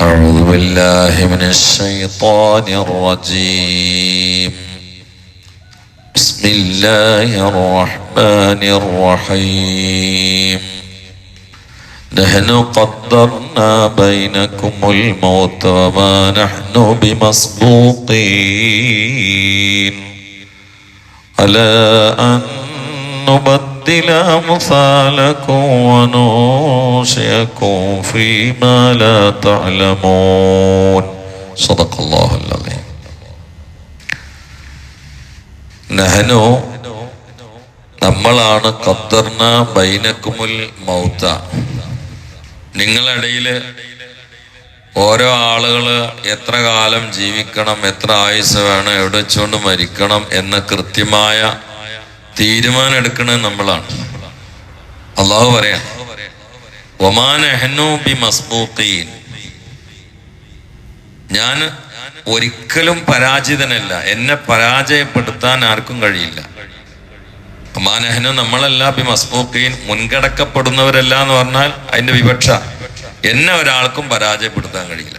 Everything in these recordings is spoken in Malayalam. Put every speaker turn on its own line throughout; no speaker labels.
أعوذ بالله من الشيطان الرجيم. بسم الله الرحمن الرحيم. نحن قدرنا بينكم الموت وما نحن بمسبوقين على أن نبدل أمثالكم وننشئكم فيما لا تعلمون. صدق الله العظيم. നഹനു നമ്മളാണ് ഖദ്ദർന ബൈനക്കുമുൽ മൗത, നിങ്ങളിടയില് ഓരോ ആളുകള് എത്ര കാലം ജീവിക്കണം, എത്ര ആയുസ് വേണം, എവിടെ വെച്ചുകൊണ്ട് മരിക്കണം എന്ന കൃത്യമായ തീരുമാനം എടുക്കുന്നത് നമ്മളാണ്. അള്ളാഹു പറയാം, വമാ നഹ്നു ബിമസ്ബൂഖീൻ, ഞാൻ ഒരിക്കലും പരാജിതനല്ല, എന്നെ പരാജയപ്പെടുത്താൻ ആർക്കും കഴിയില്ല. വമാ നഹ്നു, നമ്മളല്ല, ബിമസ്ബൂഖീൻ, മുൻകടക്കപ്പെടുന്നവരല്ല എന്ന് പറഞ്ഞാൽ അതിന്റെ വിവക്ഷ, എന്നെ ഒരാൾക്കും പരാജയപ്പെടുത്താൻ കഴിയില്ല.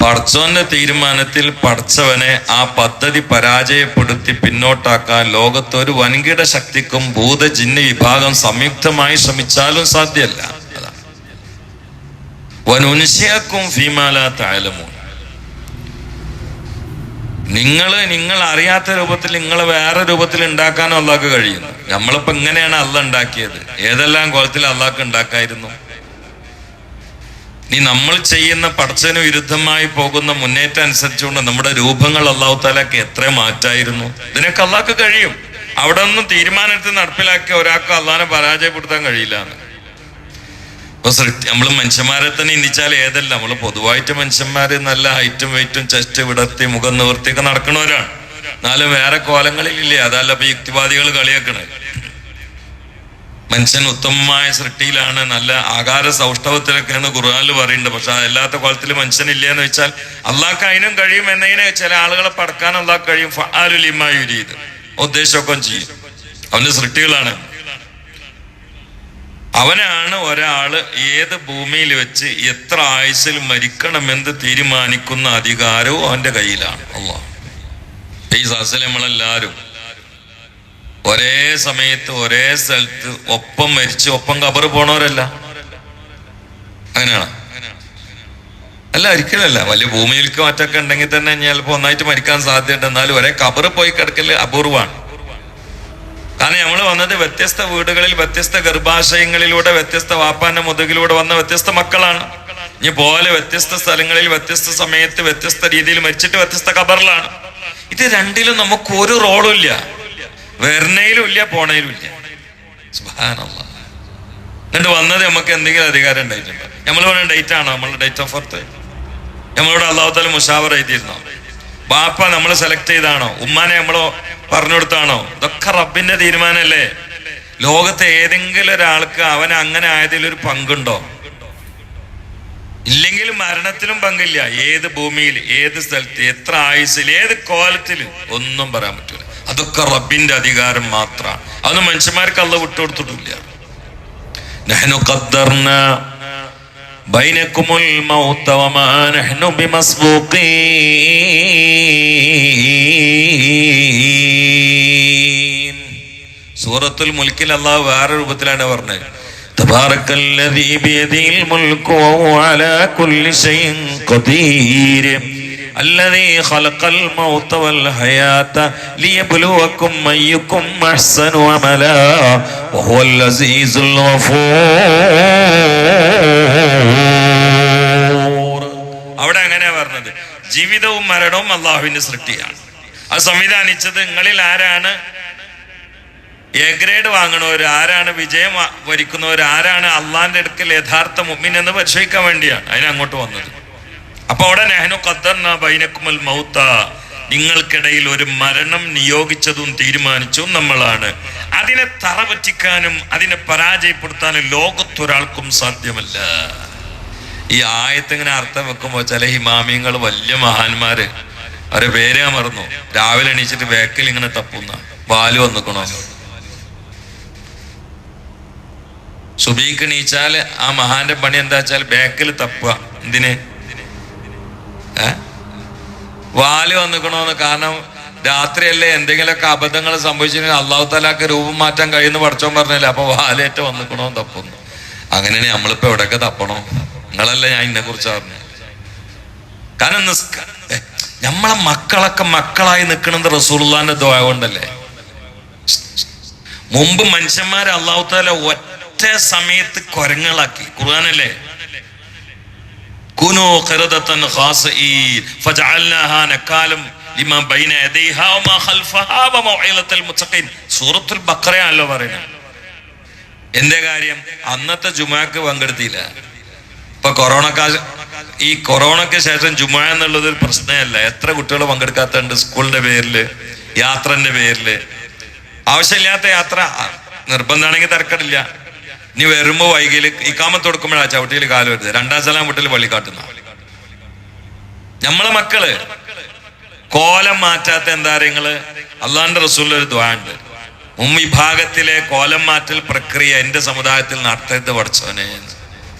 പടച്ചോന്റെ തീരുമാനത്തിൽ പടച്ചവനെ ആ പദ്ധതി പരാജയപ്പെടുത്തി പിന്നോട്ടാക്കാൻ ലോകത്തൊരു വൻകിട ശക്തിക്കും ഭൂത ജിന്ന് വിഭാഗം സംയുക്തമായി ശ്രമിച്ചാലും സാധ്യമല്ല. അതാണ് വനുൻശിയക്കും ഫീമാ ലാ തഅലമൂൻ, നിങ്ങൾ അറിയാത്ത രൂപത്തിൽ നിങ്ങളെ വേറെ രൂപത്തിൽ ഉണ്ടാക്കാനും അള്ളാഹ്ക്ക് കഴിയുന്നു. നമ്മളിപ്പോ ഇങ്ങനെയാണ് അള്ളാഹ് ഉണ്ടാക്കിയത്, ഏതെല്ലാം കോലത്തിൽ അള്ളാഹ്ക്ക് ഉണ്ടാക്കായിരുന്നു. നീ നമ്മൾ ചെയ്യുന്ന പടച്ചതിന് വിരുദ്ധമായി പോകുന്ന മുന്നേറ്റം അനുസരിച്ചുകൊണ്ട് നമ്മുടെ രൂപങ്ങൾ അള്ളാഹു താലാക്ക് എത്ര മാറ്റായിരുന്നു. ഇതിനൊക്കെ അള്ളാഹ്ക്ക് കഴിയും. അവിടെ ഒന്നും തീരുമാനത്തിൽ നടപ്പിലാക്കിയ ഒരാൾക്ക് അള്ളാഹിനെ പരാജയപ്പെടുത്താൻ കഴിയില്ല. ഇപ്പൊ നമ്മൾ മനുഷ്യന്മാരെ തന്നെ ഇന്നിച്ചാൽ ഏതല്ല, നമ്മൾ പൊതുവായിട്ട് മനുഷ്യന്മാര് നല്ല ഹൈറ്റും വെയിറ്റും ചെസ്റ്റ് വിടർത്തി മുഖം നിവർത്തിയൊക്കെ നടക്കണവരാണ്. എന്നാലും വേറെ കോലങ്ങളിലില്ലേ, അതല്ല ഇപ്പൊ യുക്തിവാദികൾ കളിയാക്കണേ. മനുഷ്യൻ ഉത്തമമായ സൃഷ്ടിയിലാണ്, നല്ല ആകാര സൗഷ്ഠവത്തിലൊക്കെയാണ് ഖുർആനിൽ പറയുന്നുണ്ട്. പക്ഷെ അല്ലാത്ത കോലത്തിൽ മനുഷ്യനില്ല എന്ന് വെച്ചാൽ അള്ളാഹ്ക്ക് അതിനും കഴിയും എന്നതിനെ ചില ആളുകളെ പടക്കാൻ അള്ളാഹ്ക്ക് കഴിയും. ഫഅാലു ലിമാ യുരീദ്, ഉദ്ദേശമൊക്കെ ചെയ്യും. അവന്റെ സൃഷ്ടികളാണ്. അവനാണ് ഒരാള് ഏത് ഭൂമിയിൽ വെച്ച് എത്ര ആയുസ്സിൽ മരിക്കണമെന്ന് തീരുമാനിക്കുന്ന അധികാരവും അവന്റെ കയ്യിലാണ്. അള്ളാഹ് ഈ സദസ്സിൽ നമ്മളെല്ലാരും ഒരേ സമയത്ത് ഒരേ സ്ഥലത്ത് ഒപ്പം മരിച്ച് ഒപ്പം ഖബർ പോണവരല്ല. അങ്ങനെയാണ്? അല്ല, ഒരിക്കലല്ല. വലിയ ഭൂമിയിലേക്ക് മറ്റൊക്കെ ഉണ്ടെങ്കിൽ തന്നെ ചിലപ്പോൾ ഒന്നായിട്ട് മരിക്കാൻ സാധ്യതയുണ്ട്. എന്നാലും ഒരേ ഖബർ പോയി കിടക്കല് അപൂർവമാണ്. കാരണം നമ്മൾ വന്നത് വ്യത്യസ്ത വീടുകളിൽ, വ്യത്യസ്ത ഗർഭാശയങ്ങളിലൂടെ, വ്യത്യസ്ത വാപ്പാന്റെ മുതുകിലൂടെ വന്ന വ്യത്യസ്ത മക്കളാണ്. ഇനി പോലെ വ്യത്യസ്ത സ്ഥലങ്ങളിൽ വ്യത്യസ്ത സമയത്ത് വ്യത്യസ്ത രീതിയിൽ മരിച്ചിട്ട് വ്യത്യസ്ത ഖബറിലാണ്. ഇത് രണ്ടിലും നമുക്ക് ഒരു റോളും ഇല്ല. വരണയിലും ഇല്ല, പോണയിലും ഇല്ല. സുബ്ഹാനല്ലാഹ്. എന്നിട്ട് വന്നത് നമുക്ക് എന്തെങ്കിലും അധികാരം ഉണ്ടായിട്ടുണ്ടോ? നമ്മൾ പറഞ്ഞ ഡേറ്റ് ആണോ നമ്മളുടെ ഡേറ്റ് ഓഫ് ബർത്ത്? നമ്മളോട് അല്ലാഹു തആല മുശാവറ ചെയ്തിരുന്നോ? ബാപ്പ നമ്മൾ സെലക്ട് ചെയ്താണോ? ഉമ്മാനെ നമ്മളോ പറഞ്ഞു കൊടുത്താണോ? ഇതൊക്കെ റബ്ബിന്റെ തീരുമാനമല്ലേ. ലോകത്തെ ഏതെങ്കിലും ഒരാൾക്ക് അവൻ അങ്ങനെ ആയതിലൊരു പങ്കുണ്ടോ? ഇല്ലെങ്കിൽ മരണത്തിലും പങ്കില്ല. ഏത് ഭൂമിയിൽ, ഏത് സ്ഥലത്ത്, എത്ര ആയുസ്സിൽ, ഏത് കോലത്തിൽ ഒന്നും പറയാൻ പറ്റൂല. അതൊക്കെ റബ്ബിന്റെ അധികാരം മാത്രമാണ്. അതൊന്നും മനുഷ്യന്മാർക്ക് അള്ളാഹ് വിട്ടുകൊടുത്തിട്ടില്ല. നഹ്നു ഖദ്ദർനാ ബൈനക്കുമുൽ മൗത വമാ നഹ്നു ബിമസ്ബൂഖീൻ. സൂറത്തുൽ മുൽക്കിൽ അള്ളാഹു വേറെ രൂപത്തിലാണ് പറഞ്ഞത്. തബാറക്കല്ലദീ ബിയദിഹിൽ മുൽക്കു വഹുവ അലാ കുല്ലി ഷൈഇൻ ഖദീർ الذي خلق الموت والحياة ليبلوكم أيكم أحسن عملا وهو العزيز الغفور. അവിടെ അങ്ങനെ പറഞ്ഞത് ജീവിതവും മരണവും അള്ളാഹുവിന്റെ സൃഷ്ടിയാണ്. അത് സംവിധാനിച്ചത് നിങ്ങളിൽ ആരാണ് എ ഗ്രേഡ് വാങ്ങണവർ, ആരാണ് വിജയം വരിക്കുന്നവർ, ആരാണ് അള്ളാഹിന്റെ അടുക്കൽ യഥാർത്ഥ മുഅ്മിൻ എന്ന് പരിശോധിക്കാൻ വേണ്ടിയാണ് അതിനങ്ങോട്ട് വന്നത്. അപ്പൊ അവിടെ നഹ്നു ഖദ്ദർനാ ബൈനക്കുമുൽ മൗത, നിങ്ങൾക്കിടയിൽ ഒരു മരണം നിയോഗിച്ചതും തീരുമാനിച്ചതും നമ്മളാണ്. അതിനെ തറപറ്റിക്കാനും അതിനെ പരാജയപ്പെടുത്താനും ലോകത്തൊരാൾക്കും സാധ്യമല്ല. ഈ ആയത്തിങ്ങനെ അർത്ഥം വെക്കുമ്പോൾ ചില ഹിമാമിയങ്ങൾ, വലിയ മഹാന്മാര്, അവരെ പേര് ഞാൻ മറന്നു, രാവിലെ എണീച്ചിട്ട് വേക്കിൽ ഇങ്ങനെ തപ്പുന്ന പാല് വന്നിക്കണോ, സുബീക്ക് എണീച്ചാൽ ആ മഹാന്റെ പണി എന്താ വെച്ചാൽ ബാക്കിൽ തപ്പുക. എന്തിന്? വാല് വന്നിക്കണോന്ന്. കാരണം രാത്രിയല്ലേ എന്തെങ്കിലുമൊക്കെ അബദ്ധങ്ങൾ സംഭവിച്ചിട്ടുണ്ടെങ്കിൽ അള്ളാഹു താലാക്ക് രൂപം മാറ്റാൻ കഴിയുന്ന പഠിച്ചോൻ പറഞ്ഞില്ല. അപ്പൊ വാലേറ്റ് വന്നിക്കണോ തപ്പുന്നു. അങ്ങനെയാണ് നമ്മളിപ്പോ എവിടെയൊക്കെ തപ്പണോ? നിങ്ങളല്ല ഞാൻ ഇതിനെ കുറിച്ച് പറഞ്ഞു. കാരണം നമ്മളെ മക്കളൊക്കെ മക്കളായി നിൽക്കുന്നത് റസൂലുള്ളാഹിന്റെ ദുആ കൊണ്ടല്ലേ. മുമ്പ് മനുഷ്യന്മാരെ അള്ളാഹു താല ഒറ്റ സമയത്ത് കുരങ്ങളാക്കി. ഖുർആനല്ലേ, കുനൂ ഖിറദതൻ ഖാസിഈൻ ഫജഅൽനാഹാ നകാലം ലിമാ ബൈന യദൈഹാ വമാ ഖൽഫഹാ വമൗഇലത്തുൽ മുത്തഖീൻ. സൂറത്തുൽ ബഖറയാണല്ലോ പറയുന്നത്. എന്റെ കാര്യം അന്നത്തെ ജുമാക്ക് പങ്കെടുത്തില്ല. ഇപ്പൊ ഈ കൊറോണയ്ക്ക് ശേഷം ജുമാ എന്നുള്ളത് ഒരു പ്രശ്നമല്ല. എത്ര കുട്ടികൾ പങ്കെടുക്കാത്തുണ്ട് സ്കൂളിന്റെ പേരില്, യാത്രന്റെ പേരില്. ആവശ്യമില്ലാത്ത യാത്ര നിർബന്ധമാണെങ്കിൽ തിരക്കടില്ല. ഇനി വരുമ്പോ വൈകില് ഇക്കാമത്ത് കൊടുക്കുമ്പോഴാ ചവിട്ടിയിൽ കാല് വരുന്നത്. 2-ാം സലാം വീട്ടിൽ പള്ളിക്കാട്ടുന്ന നമ്മളെ മക്കള് കോലം മാറ്റാത്ത എന്താ നിങ്ങള്? അള്ളാന്റെ റസൂലിന്റെ ഒരു ദുആ ഉണ്ട്, വിഭാഗത്തിലെ കോലം മാറ്റൽ പ്രക്രിയ എന്റെ സമുദായത്തിൽ നടത്തരുത് പഠിച്ചവനെ.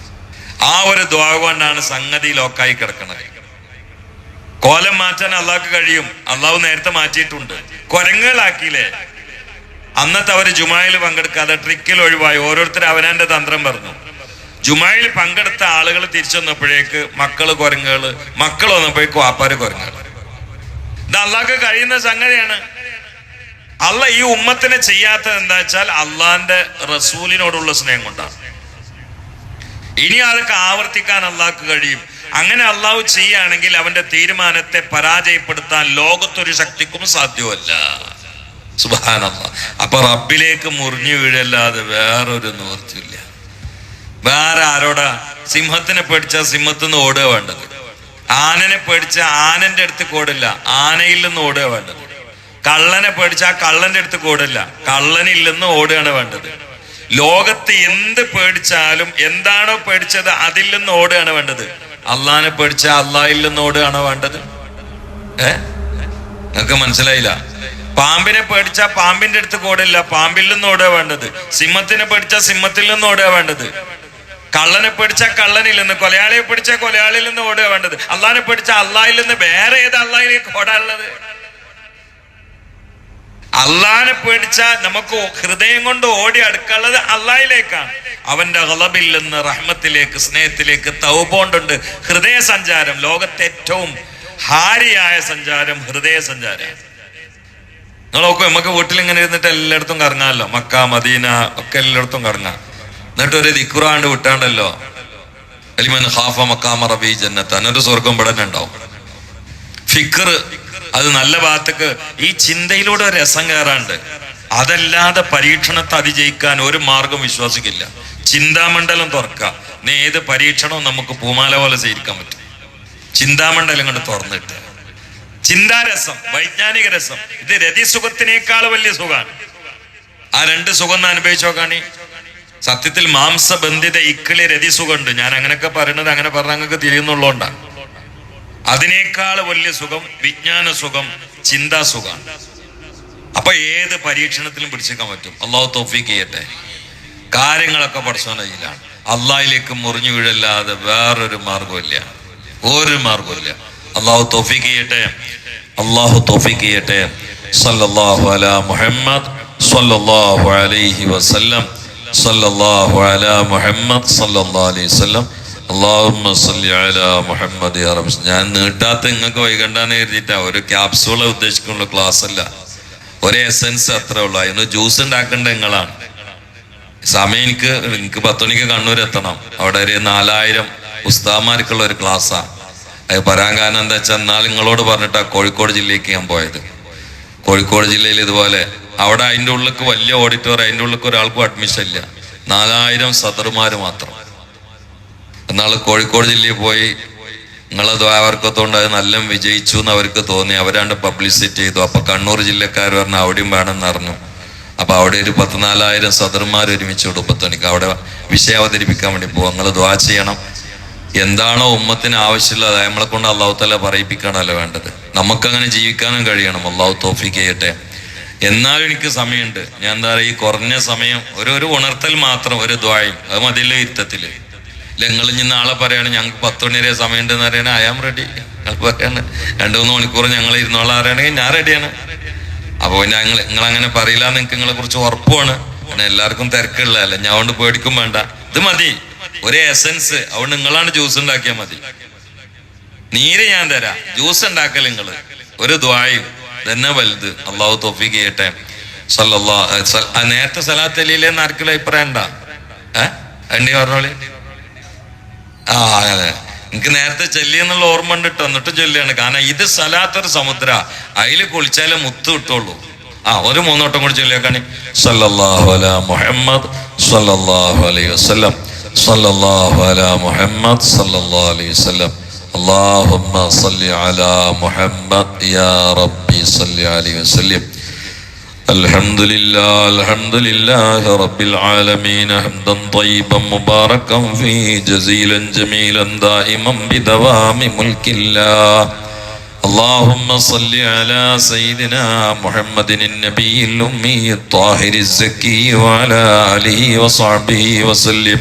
ആ ഒരു ദുആ കൊണ്ടാണ് സംഗതി ലോക്കായി കിടക്കുന്നത്. കോലം മാറ്റാൻ അള്ളാഹ്ക്ക് കഴിയും. അള്ളാഹു നേരത്തെ മാറ്റിയിട്ടുണ്ട്. കുരങ്ങുകളാക്കിയില്ലേ? അന്നത്തെ അവര് ജുമായിൽ പങ്കെടുക്കാതെ ട്രിക്കിൽ ഒഴിവായി. ഓരോരുത്തർ അവനാന്റെ തന്ത്രം പറഞ്ഞു. ജുമായിൽ പങ്കെടുത്ത ആളുകൾ തിരിച്ചു വന്നപ്പോഴേക്ക് മക്കള് കുരങ്ങുകള്, മക്കൾ വന്നപ്പോഴേക്ക് വാപ്പാര് കുരങ്ങുകൾ. ഇത് അള്ളാഹ്ക്ക് കഴിയുന്ന സംഗതിയാണ്. അള്ളാഹ് ഈ ഉമ്മത്തിനെ ചെയ്യാത്തത് എന്താ വെച്ചാൽ അള്ളാന്റെ റസൂലിനോടുള്ള സ്നേഹം കൊണ്ടാണ്. ഇനി അതൊക്കെ ആവർത്തിക്കാൻ അള്ളാഹ്ക്ക് കഴിയും. അങ്ങനെ അള്ളാഹു ചെയ്യുകയാണെങ്കിൽ അവന്റെ തീരുമാനത്തെ പരാജയപ്പെടുത്താൻ ലോകത്തൊരു ശക്തിക്കും സാധ്യമല്ല. സുബ്ഹാനല്ലാഹ്. അപ്പൊ റബ്ബിലേക്ക് മുറിഞ്ഞു വീഴല്ലാതെ വേറൊരു നിവൃത്തിയില്ല. വേറെ ആരോടാ? സിംഹത്തിനെ പേടിച്ച സിംഹത്തിന്ന് ഓടുക വേണ്ടത്. ആനനെ പേടിച്ച ആനന്റെ അടുത്ത് ഓടില്ല, ആനയിൽ നിന്ന് ഓടുക വേണ്ടത്. കള്ളനെ പേടിച്ച കള്ളന്റെ അടുത്ത് ഓടില്ല, കള്ളനിൽ നിന്ന് ഓടുകയാണ് വേണ്ടത്. ലോകത്ത് എന്ത് പേടിച്ചാലും എന്താണോ പേടിച്ചത് അതിൽ നിന്ന് ഓടുകയാണ് വേണ്ടത്. അള്ളാഹിനെ പേടിച്ച അള്ളാഹിൽ നിന്ന് ഓടുകയാണോ വേണ്ടത്? നിങ്ങൾക്ക് മനസ്സിലായില്ല? പാമ്പിനെ പേടിച്ച പാമ്പിന്റെ അടുത്ത് ഓടില്ല, പാമ്പിൽ നിന്ന് ഓടുക വേണ്ടത്. സിംഹത്തിനെ പേടിച്ച സിംഹത്തിൽ നിന്ന് ഓടുക വേണ്ടത്. കള്ളനെ പേടിച്ച കള്ളനിൽ നിന്ന്, കൊലയാളിയെ പേടിച്ച കൊലയാളിയിൽ നിന്ന് ഓടുക വേണ്ടത്. അള്ളാഹിനെ പേടിച്ച അള്ളാഹിൽ നിന്ന് വേറെ ഏത് അള്ളാഹിലേക്ക് ഓടാനുള്ളത്? അള്ളാഹിനെ പേടിച്ചാൽ നമുക്ക് ഹൃദയം കൊണ്ട് ഓടി അടുക്കാനുള്ളത് അള്ളാഹിലേക്കാണ്. അവന്റെ ഗളബിൽ നിന്ന് റഹ്മത്തിലേക്ക്, സ്നേഹത്തിലേക്ക് തൗബ കൊണ്ടുണ്ട് ഹൃദയ സഞ്ചാരം. ലോകത്തെ ഏറ്റവും ഹാരിയായ സഞ്ചാരം ഹൃദയ സഞ്ചാരം. നിങ്ങൾ നോക്കൂ, നമുക്ക് വീട്ടിൽ ഇങ്ങനെ ഇരുന്നിട്ട് എല്ലായിടത്തും കറങ്ങാമല്ലോ. മക്ക, മദീന ഒക്കെ എല്ലായിടത്തും കറങ്ങാം. എന്നിട്ട് ഒരു ദിക്റാണ്ട് വിട്ടാണ്ടല്ലോ, അലിമൻ ഖാഫ മഖാമ റബ്ബി ജന്നത്ത്, എന്നൊരു സ്വർഗം ഇവിടെ തന്നെ ഉണ്ടാവും. ഫിക്ർ, അത് നല്ല ഭാഗത്തേക്ക് ഈ ചിന്തയിലൂടെ ഒരു രസം കയറാണ്ട്. അതല്ലാതെ പരീക്ഷണത്തെ അതിജയിക്കാൻ ഒരു മാർഗം വിശ്വാസിക്കില്ല. ചിന്താമണ്ഡലം തുറക്കുക. ഏത് പരീക്ഷണവും നമുക്ക് പൂമാല പോലെ ചെയ്യിക്കാൻ പറ്റും. ചിന്താമണ്ഡലം കൊണ്ട് തുറന്നിട്ട് ചിന്താരസം, വൈജ്ഞാനിക രസം. ഇത് രതിസുഖത്തിനേക്കാൾ വലിയ സുഖമാണ്. ആ രണ്ട് സുഖം ഒന്ന് അനുഭവിച്ചു നോക്കാണി. സത്യത്തിൽ മാംസബന്ധിത ഇക്കിളി രതിസുഖമുണ്ട്. ഞാൻ അങ്ങനെയൊക്കെ പറയണത് അങ്ങനെ പറഞ്ഞാൽ നിങ്ങൾക്ക് തിരിയുന്നുള്ളതുകൊണ്ടാണ്. അതിനേക്കാൾ വലിയ സുഖം വിജ്ഞാന സുഖം, ചിന്താസുഖം. അപ്പൊ ഏത് പരീക്ഷണത്തിലും പിടിച്ചേക്കാൻ പറ്റും. അള്ളാഹു തൗഫീഖ് ചെയ്യട്ടെ. കാര്യങ്ങളൊക്കെ പടച്ചവന്റെ കയ്യിലാണ്. അള്ളാഹിലേക്ക് മുറിഞ്ഞു വീഴല്ലാതെ വേറൊരു മാർഗമില്ല, ഒരു മാർഗമില്ല. അള്ളാഹു തൗഫീഖ് ചെയ്യട്ടെ. അള്ളാഹു തൗഫീഖ് ചെയ്യട്ടെ. സല്ലല്ലാഹു അലാ മുഹമ്മദ് സല്ലല്ലാഹു അലൈഹി വസല്ലം. സല്ലല്ലാഹു അലാ മുഹമ്മദ് സല്ലല്ലാഹു അലൈഹി വസല്ലം. അല്ലാഹുമ്മ സല്ലി അലാ മുഹമ്മദ് യാ റബ്ബ്. ഞാൻ നീട്ടാത്ത നിങ്ങൾക്ക് വൈകണ്ടാന്ന് എഴുതിയിട്ടാ. ഒരു ക്യാപ്സൂളെ ഉദ്ദേശിക്കുന്ന ക്ലാസ് അല്ല, ഒരു എസൻസ് അത്രേ ഉള്ളൂ. അതിന് ജ്യൂസ് ഉണ്ടാക്കേണ്ട നിങ്ങളാണ്. സമയം എനിക്ക് 10 മണിക്ക് കണ്ണൂർ എത്തണം. അവിടെ ഒരു 4000 ഉസ്താദന്മാർക്കുള്ള ഒരു ക്ലാസ്സാ. അത് പറയാൻ കാരണം എന്താ വെച്ചാൽ എന്നാൽ നിങ്ങളോട് പറഞ്ഞിട്ടാ കോഴിക്കോട് ജില്ലയ്ക്ക് ഞാൻ പോയത്. കോഴിക്കോട് ജില്ലയിൽ ഇതുപോലെ അവിടെ അതിൻ്റെ ഉള്ളിലേക്ക് വലിയ ഓഡിറ്റോറിയം, അതിൻ്റെ ഉള്ളിലേക്ക് ഒരാൾക്കും അഡ്മിഷൻ ഇല്ല. 4000 സദർമാര് മാത്രം. എന്നാൽ കോഴിക്കോട് ജില്ലയിൽ പോയി നിങ്ങളെ ദ്വാവർക്കത്തോണ്ട് അത് നല്ല വിജയിച്ചു എന്ന് അവർക്ക് തോന്നി. അവരാണ്ട് പബ്ലിസിറ്റി ചെയ്തു. അപ്പൊ കണ്ണൂർ ജില്ലക്കാർ പറഞ്ഞു അവിടെയും വേണമെന്ന് അറിഞ്ഞു. അപ്പൊ അവിടെ ഒരു 14,000 സദർമാർ ഒരുമിച്ച് വിടും 10 മണിക്ക്. അവിടെ വിഷയം അവതരിപ്പിക്കാൻ വേണ്ടി പോകും. നിങ്ങൾ ദ്വാ ചെയ്യണം. എന്താണോ ഉമ്മത്തിന് ആവശ്യമുള്ളത് നമ്മളെ കൊണ്ട് അള്ളാഹു തആല പറയിപ്പിക്കണമല്ലോ വേണ്ടത്. നമുക്കങ്ങനെ ജീവിക്കാനും കഴിയണം. അള്ളാഹു തൗഫീഖ് ചെയ്യട്ടെ. എന്നാലും എനിക്ക് സമയമുണ്ട്. ഞാൻ എന്താ പറയുക, ഈ കുറഞ്ഞ സമയം ഒരു ഉണർത്തൽ മാത്രം, ഒരു ദ്വായും അത് മതിയല്ലോ ഇരുത്തത്തില്. നിങ്ങൾ ഇനി നാളെ പറയാണ് ഞങ്ങൾക്ക് 10 മണി വരെ സമയം ഉണ്ടെന്ന് പറയണേ ഐ ആം റെഡി. നിങ്ങൾ പറയാണ് 2-3 മണിക്കൂർ ഞങ്ങൾ ഇരുന്നോളാം അറിയണമെങ്കിൽ ഞാൻ റെഡിയാണ്. അപ്പൊ പിന്നെ നിങ്ങൾ അങ്ങനെ പറയില്ല എന്ന് നിങ്ങൾക്ക് നിങ്ങളെ കുറിച്ച് ഉറപ്പുമാണ്. കാരണം എല്ലാവർക്കും തിരക്കുള്ളതല്ല, ഞാൻ കൊണ്ട് പേടിക്കും വേണ്ട. ഇത് മതി, ഒരു എസൻസ്. അതുകൊണ്ട് നിങ്ങളാണ് ജ്യൂസ് ഉണ്ടാക്കിയാൽ മതി. നീര് ഞാൻ തരാം, ജ്യൂസ് ഉണ്ടാക്കൽ നിങ്ങൾ. ഒരു ദ്വായും തന്നെ വലുത്. അള്ളാഹു തൗഫീഖ് ചെയ്യട്ടെ. നേരത്തെ സലാത്ത് അലിയിലെന്ന് ആർക്കും അഭിപ്രായം ഉണ്ടാ? എണ്ണി പറഞ്ഞോളി. അതെ, എനിക്ക് നേരത്തെ ചൊല്ലിയെന്നുള്ള ഓർമ്മ ഉണ്ടിട്ട് എന്നിട്ട് ചൊല്ലിയാണ്. കാരണം ഇത് സലാത്തൊരു സമുദ്ര, അതിൽ കുളിച്ചാലേ മുത്ത് കിട്ടുള്ളൂ. ഒരു 3 വട്ടം കൂടി ചൊല്ലിയാക്കാണി. സല്ലല്ലാഹു അലാ മുഹമ്മദ് സല്ലല്ലാഹു അലൈഹി വസല്ലം, സല്ലല്ലാഹു അലാ മുഹമ്മദ് സല്ലല്ലാഹു അലൈഹി വസല്ലം, അല്ലാഹുമ്മ സല്ലി അലാ മുഹമ്മദ് യാ റബ്ബി സല്ലി അലൈഹി വസല്ലം. അൽഹംദുലില്ലാഹി റബ്ബിൽ ആലമീൻ ഹംദൻ ത്വയ്യിബൻ മുബാറകൻ ഫീഹി ജസീലൻ ജമീലൻ ദായിമൻ ബിദവാമി മുൽക്കില്ലാഹ്. اللهم صل على سيدنا محمد النبي الأمي الطاهر الزكي وعلى آله وصحبه وسلم.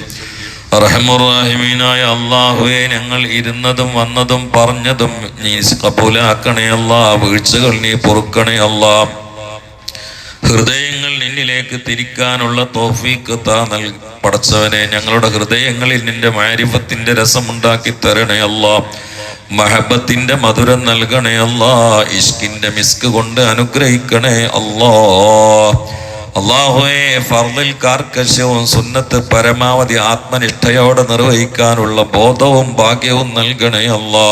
റഹ്മുറാഹിമീനായ അല്ലാഹുവേ, ഞങ്ങൾ ഇരുന്നതും വന്നതും പറഞ്ഞതും നീ കബൂലാക്കണേ അല്ലാ. വീഴ്ചകൾ നീ പൊറുക്കണേ അല്ലാ. ഹൃദയങ്ങൾ നിന്നിലേക്ക് തിരിക്കാനുള്ള തൗഫീഖ് താ പടച്ചവനെ. ഞങ്ങളുടെ ഹൃദയങ്ങളിൽ നിന്റെ മാരിഫത്തിന്റെ രസമുണ്ടാക്കി തരണേ അല്ലാ. മഹബത്തിന്റെ മധുരം നൽകണേ അല്ലാ. ഇഷ്കിന്റെ മിസ്ക് കൊണ്ട് അനുഗ്രഹിക്കണേ അല്ലാ. അല്ലാഹുവേ, ഫർളിൽ കാർക്കശ്യവും സുന്നത്ത് പരമാവധി ആത്മനിഷ്ഠയോടെ നിർവഹിക്കാനുള്ള ബോധവും ഭാഗ്യവും നൽകണേ അല്ലാ.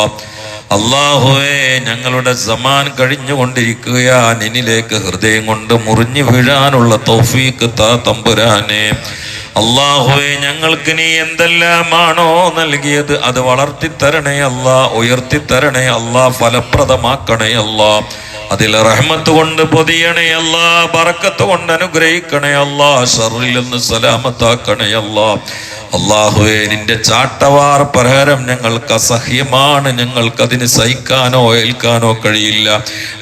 അല്ലാഹുവേ, ഞങ്ങളുടെ സമാൻ കഴിഞ്ഞുകൊണ്ടിരിക്കുക. നിന്നിലേക്ക് ഹൃദയം കൊണ്ട് മുറിഞ്ഞു വീഴാനുള്ള തൗഫീഖ് താ തമ്പുരാനെ. അല്ലാഹുവേ, ഞങ്ങൾക്ക് നീ എന്തെല്ലാമാണോ നൽകിയത് അത് വളർത്തിത്തരണേ അല്ലാ, ഉയർത്തിത്തരണേ അല്ലാ, ഫലപ്രദമാക്കണേ അല്ലാ. അതിൽ റഹ്മത്ത് കൊണ്ട് പൊതിയണേ അല്ലാ, ബറക്കത്ത് കൊണ്ട് അനുഗ്രഹിക്കണേ അല്ലാ, ശർറിൽ നിന്ന് സലാമത്താക്കണേ അല്ലാ. അല്ലാഹുവേ, നിന്റെ ചാട്ടവാർ പ്രകാരം ഞങ്ങൾക്ക് അസഹ്യമാണ്. ഞങ്ങൾക്കതിന് സഹിക്കാനോ ഏൽക്കാനോ കഴിയില്ല.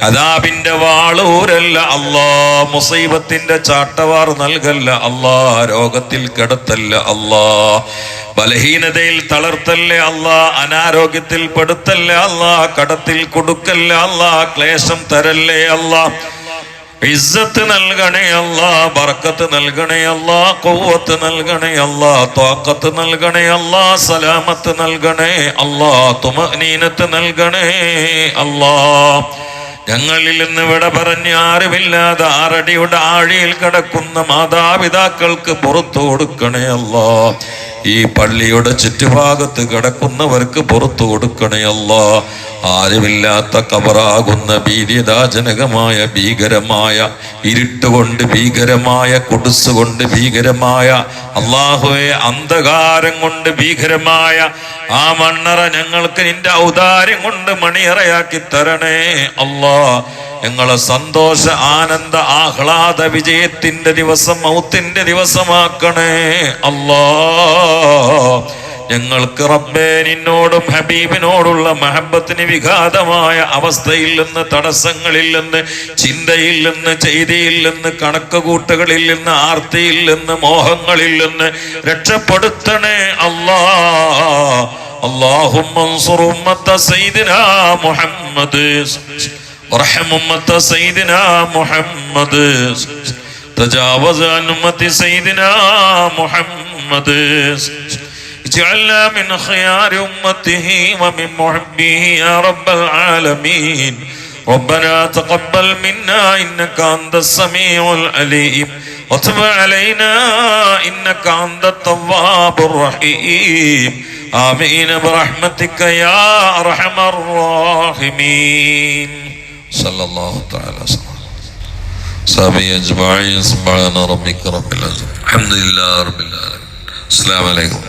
അദാബിന്റെ വാളൂരല്ല അല്ലാ, മുസീബത്തിന്റെ ചാട്ടവാർ നൽകല്ല അല്ലാ, രോഗത്തിൽ കിടത്തല്ല അല്ലാ, ബലഹീനതയിൽ തളർത്തല്ലേ അല്ലാ, അനാരോഗ്യത്തിൽ പെടുത്തല്ലേ അല്ലാ, കടത്തിൽ കൊടുക്കല്ലേ അല്ലാ, ക്ലേശം തരല്ലേ അല്ലാ. ഇസ്സത്ത് നൽകണേ അല്ലാ, ബർക്കത്ത് നൽകണേ അല്ലാ, ഖുവ്വത്ത് നൽകണേ അല്ലാ, ത്വാഖത്ത് നൽകണേ അല്ലാ, സലാമത്ത് നൽകണേ അല്ലാ, തുമഅനീനത്ത് നൽകണേ അല്ലാ. ഞങ്ങളിൽ നിന്ന് വിട പറഞ്ഞ് ആരുമില്ലാതെ 6 അടിയുടെ ആഴിയിൽ കിടക്കുന്ന മാതാപിതാക്കൾക്ക് പുറത്തു കൊടുക്കണേ അല്ലാ. ഈ പള്ളിയുടെ ചുറ്റുഭാഗത്ത് കിടക്കുന്നവർക്ക് പുറത്തു കൊടുക്കണേ അല്ലാ. ആരുമില്ലാത്ത കബറാകുന്ന ഭീതിദാജനകമായ ഭീകരമായ ഇരുട്ടുകൊണ്ട് ഭീകരമായ കുടുസുകൊണ്ട് ഭീകരമായ അല്ലാഹുവേ അന്ധകാരം കൊണ്ട് ഭീകരമായ ആ മണ്ണറ ഞങ്ങൾക്ക് നിന്റെ ഔദാര്യം കൊണ്ട് മണിയറയാക്കി തരണേ അല്ലാ. ഞങ്ങളെ സന്തോഷ ആനന്ദ ആഹ്ലാദ വിജയത്തിന്റെ ദിവസം മൗത്തിന്റെ ദിവസമാക്കണേ അല്ലാ. ഞങ്ങൾക്ക് റബ്ബേ നിന്നോടും ഹബീബിനോടുള്ള മഹബത്തിന് വിഘാതമായ അവസ്ഥയിൽ നിന്ന്, തടസ്സങ്ങളിൽ നിന്ന്, ചിന്തയിൽ നിന്ന്, ചെയ്തിയിൽ നിന്ന്, കണക്കുകൂട്ടുകളിൽ നിന്ന്, ആർത്തിയിൽ നിന്ന്, മോഹങ്ങളിൽ നിന്ന് രക്ഷപ്പെടുത്തണേ അല്ലാ. اللهم انصر أمة سيدنا محمد وارحم أمة سيدنا محمد تجاوز عن أمة سيدنا محمد اجعلنا من خيار أمته ومن محبيه يا رب العالمين. ربنا تقبل منا إنك أنت السميع العليم وتب علينا إنك أنت التواب الرحيم. آمين برحمتك يا أرحم الراحمين. صلى الله تعالى وسلم صحابي أجمعين. سبحان ربك رب العزة الحمد لله رب العالمين. السلام عليكم.